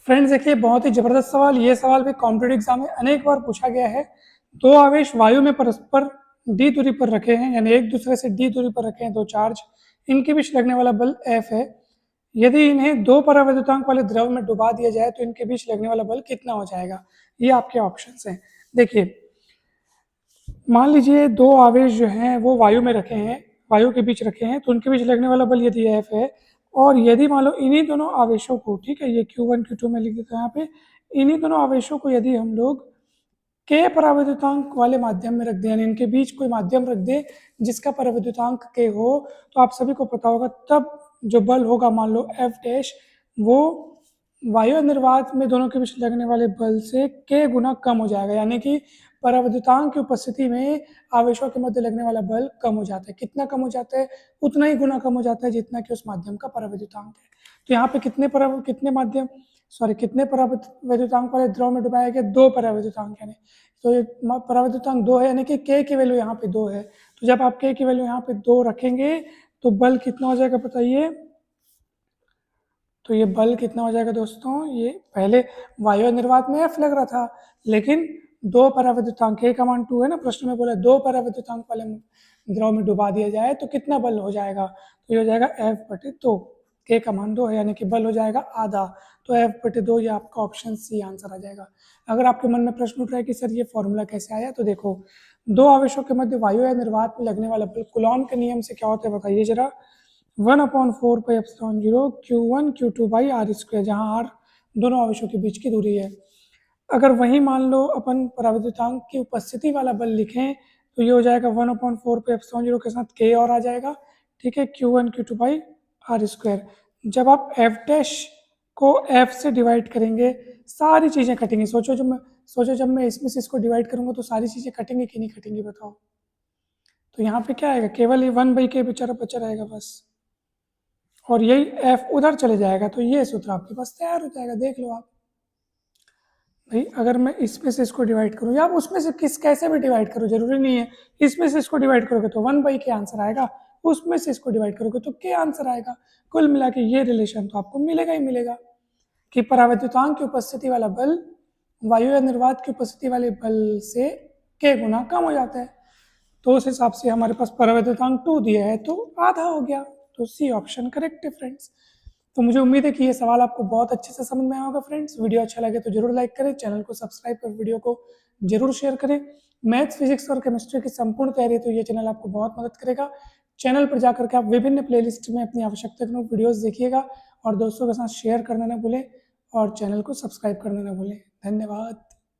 Friends देखिए, बहुत ही जबरदस्त सवाल। ये सवाल भी कॉम्पिटेटिव एग्जाम में अनेक बार पूछा गया है। दो आवेश वायु में परस्पर डी दूरी पर रखे हैं, यानी एक दूसरे से डी दूरी पर रखे हैं दो चार्ज। इनके बीच लगने वाला बल F है। यदि इन्हें दो परावैद्युतांक वाले द्रव में डुबा दिया जाए तो इनके बीच लगने वाला बल कितना हो जाएगा। ये आपके ऑप्शंस हैं। देखिए, मान लीजिए दो आवेश जो हैं वो वायु में रखे हैं, वायु के बीच रखे हैं, तो उनके बीच लगने वाला बल यदि F है, और यदि मान लो इन्हीं दोनों आवेशों को, ठीक है, ये Q1 Q2 में लिख देते हैं यहाँ पे, इन्हीं दोनों आवेशों को यदि हम लोग K परावैद्युतांक वाले माध्यम में रख दें, यानी इनके बीच कोई माध्यम रख दें जिसका परावैद्युतांक K हो, तो आप सभी को पता होगा तब जो बल होगा, मान लो F डैश, वो वायु निर्वात में दोनों के बीच लगने वाले बल से K गुना कम हो जाएगा, यानी कि परावैद्युतांक की उपस्थिति में आवेशों के मध्य लगने वाला बल कम हो जाता है। कितना कम हो जाता है? उतना ही गुना कम हो जाता है जितना कि उस माध्यम का परावैद्युतांक है। तो यहाँ पे कितने परावैद्युतांक वाले द्रव में डुबाया गया? दो परावैद्युतांक, यानी तो ये परावैद्युतांक दो है, यानी कि K की वैल्यू यहाँ पे दो है। तो जब आप K की वैल्यू यहाँ पे दो रखेंगे तो बल कितना हो जाएगा बताइए? तो ये बल कितना हो जाएगा दोस्तों? ये पहले वायु निर्वात में F लग रहा था, लेकिन दो परावैद्युतांक, K का मान 2 है ना, प्रश्न में बोला दो परावैद्युतांक वाले द्रव में डुबा दिया जाए तो कितना बल हो जाएगा? तो ये हो जाएगा F/2। K का मान 2 है, यानी कि बल हो जाएगा आधा। तो F/2, ये आपका ऑप्शन सी आंसर आ जाएगा। अगर आपके मन में प्रश्न उठ रहा है कि सर ये फॉर्मूला कैसे आया, तो देखो, दो आवेशों के मध्य वायु या निर्वात में लगने वाला बल कूलॉम के नियम से क्या होता है बताइए जरा। 1/4πε0 Q1 Q2/r², जहाँ r दोनों आवेशों के बीच की दूरी है। अगर वही मान लो अपन परावैद्युतांक की उपस्थिति वाला बल लिखें तो ये हो जाएगा 1/4πε0 के साथ K और आ जाएगा, ठीक है, Q1 Q2/r²। जब आप F डैश को F से डिवाइड करेंगे, सारी चीज़ें कटेंगी। सोचो जब मैं इसमें से इसको डिवाइड करूंगा तो सारी चीज़ें कटेंगी कि नहीं कटेंगी बताओ। तो यहाँ पे क्या आएगा? केवल ये 1/K बेचारा बचा रहेगा बस, और यही F उधर चले जाएगा। तो ये सूत्र आपके पास तैयार हो जाएगा, देख लो आप। भाई अगर मैं इसमें से इसको डिवाइड करूँ या आप उसमें से कैसे भी डिवाइड करो, जरूरी नहीं है इसमें से इसको डिवाइड करोगे तो 1/K आंसर आएगा, उसमें से इसको डिवाइड करोगे तो K आंसर आएगा। कुल मिला के ये रिलेशन तो आपको मिलेगा ही मिलेगा कि परावैद्युतांक की उपस्थिति वाला बल वायु या निर्वात की उपस्थिति वाले बल से K गुना कम हो जाता है। तो उस हिसाब से हमारे पास परावैद्युतांक 2 दिया है तो आधा हो गया। तो सी ऑप्शन करेक्ट है फ्रेंड्स। तो मुझे उम्मीद है कि ये सवाल आपको बहुत अच्छे से समझ में आया होगा फ्रेंड्स। वीडियो अच्छा लगे तो जरूर लाइक करें, चैनल को सब्सक्राइब कर वीडियो को जरूर शेयर करें। मैथ्स, फिजिक्स और केमिस्ट्री की संपूर्ण तैयारी है तो ये चैनल आपको बहुत मदद करेगा। चैनल पर जाकर के आप विभिन्न प्लेलिस्ट में अपनी आवश्यकता के अनुरूप वीडियोस देखिएगा और दोस्तों के साथ शेयर करना ना भूलें और चैनल को सब्सक्राइब करना ना भूलें। धन्यवाद।